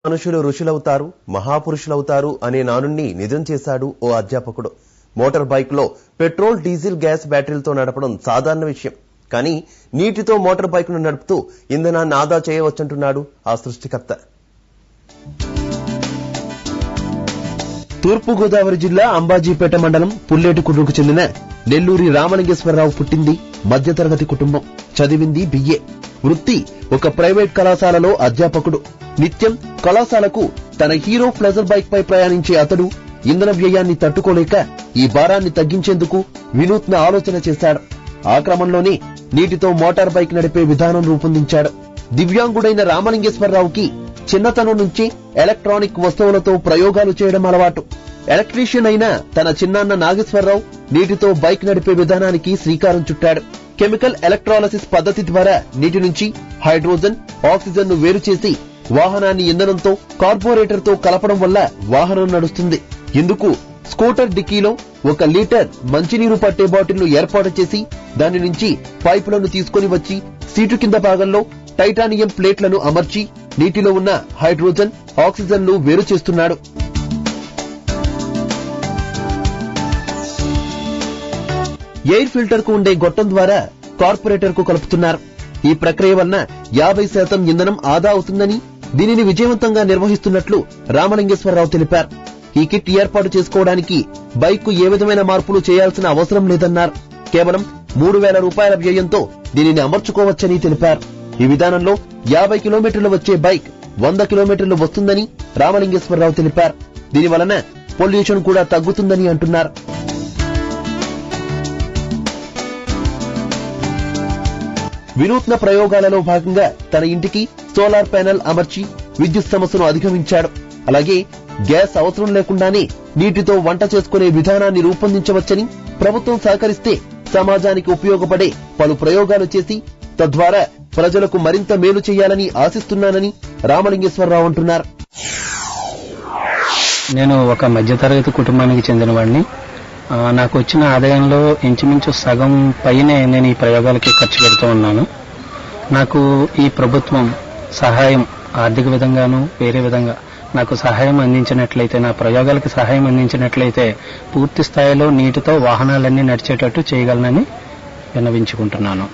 మనుషులు ఋషులవుతారు, మహాపురుషులవుతారు అనే నానుణ్ణి నిజం చేశాడు ఓ అధ్యాపకుడు. మోటార్ బైక్ లో పెట్రోల్, డీజిల్, గ్యాస్ బ్యాటరీలతో నడపడం సాధారణ విషయం. కానీ నీటితో మోటార్ బైక్ ను నడుపుతూ ఇంధనాన్ని ఆదా చేయవచ్చంటున్నాడు ఆ సృష్టికర్త. తూర్పుగోదావరి జిల్లా అంబాజీపేట మండలం పుల్లేటికుర్రుకు చెందిన నెల్లూరి రామలింగేశ్వరరావు పుట్టింది మధ్యతరగతి కుటుంబం. చదివింది బిఏ. వృత్తి ఒక ప్రైవేట్ కళాశాలలో అధ్యాపకుడు. నిత్యం కళాశాలకు తన హీరో ప్లెజర్ బైక్ పై ప్రయాణించే అతడు ఇంధన వ్యయాన్ని తట్టుకోలేక ఈ భారాన్ని తగ్గించేందుకు వినూత్న ఆలోచన చేశాడు. ఆ క్రమంలోనే నీటితో మోటార్ బైక్ నడిపే విధానం రూపొందించాడు. దివ్యాంగుడైన రామలింగేశ్వరరావుకి చిన్నతనం నుంచి ఎలక్ట్రానిక్ వస్తువులతో ప్రయోగాలు చేయడం అలవాటు. ఎలక్ట్రీషియన్ అయిన తన చిన్నాన్న నాగేశ్వరరావు నీటితో బైక్ నడిపే విధానానికి శ్రీకారం చుట్టాడు. కెమికల్ ఎలక్ట్రాలసిస్ పద్ధతి ద్వారా నీటి నుంచి హైడ్రోజన్, ఆక్సిజన్ ను వేరు చేసి వాహనాన్ని ఇంధనంతో, కార్బోరేటర్ తో కలపడం వల్ల వాహనం నడుస్తుంది. ఇందుకు స్కూటర్ డిక్కీలో 1 లీటర్ మంచినీరు పట్టే బాటిల్ ను ఏర్పాటు చేసి దాని నుంచి పైపులను తీసుకుని వచ్చి సీటు కింద భాగంలో టైటానియం ప్లేట్లను అమర్చి నీటిలో ఉన్న హైడ్రోజన్, ఆక్సిజన్ ను వేరు చేస్తున్నాడు. ఎయిర్ ఫిల్టర్ కు ఉండే గొట్టం ద్వారా కార్పొరేటర్ కు కలుపుతున్నారు. ఈ ప్రక్రియ వలన 50% ఇంధనం ఆదా అవుతుందని, దీనిని విజయవంతంగా నిర్వహిస్తున్నట్లు రామలింగేశ్వరరావు తెలిపారు. ఈ కిట్ ఏర్పాటు చేసుకోవడానికి బైక్ కు ఏ విధమైన మార్పులు చేయాల్సిన అవసరం లేదన్నారు. కేవలం 3000 రూపాయల వ్యయంతో దీనిని అమర్చుకోవచ్చని తెలిపారు. ఈ విధానంలో 50 కిలోమీటర్లు వచ్చే బైక్ 100 కిలోమీటర్లు వస్తుందని రామలింగేశ్వరరావు తెలిపారు. దీనివలన పొల్యూషన్ కూడా తగ్గుతుందని అంటున్నారు. వినూత్న ప్రయోగాలలో భాగంగా తన ఇంటికి సోలార్ ప్యానెల్ అమర్చి విద్యుత్ సమస్యను అధిగమించాడు. అలాగే గ్యాస్ అవసరం లేకుండానే నీటితో వంట చేసుకునే విధానాన్ని రూపొందించవచ్చని, ప్రభుత్వం సహకరిస్తే సమాజానికి ఉపయోగపడే పలు ప్రయోగాలు చేసి తద్వారా ప్రజలకు మరింత మేలు చేయాలని ఆశిస్తున్నానని రామలింగేశ్వరరావు అంటున్నారు. నేను ఒక మధ్యతరగతి కుటుంబానికి చెందినవాడిని. నాకు వచ్చిన ఆదాయంలో ఇంచుమించు సగం పైనే నేను ఈ ప్రయోగాలకి ఖర్చు పెడుతూ ఉన్నాను. నాకు ఈ ప్రభుత్వం సహాయం, ఆర్థిక విధంగాను వేరే విధంగా నాకు సహాయం అందించినట్లయితే, నా ప్రయోగాలకి సహాయం అందించినట్లయితే పూర్తి స్థాయిలో నీటితో వాహనాలన్నీ నడిచేటట్టు చేయగలనని విన్నవించుకుంటున్నాను.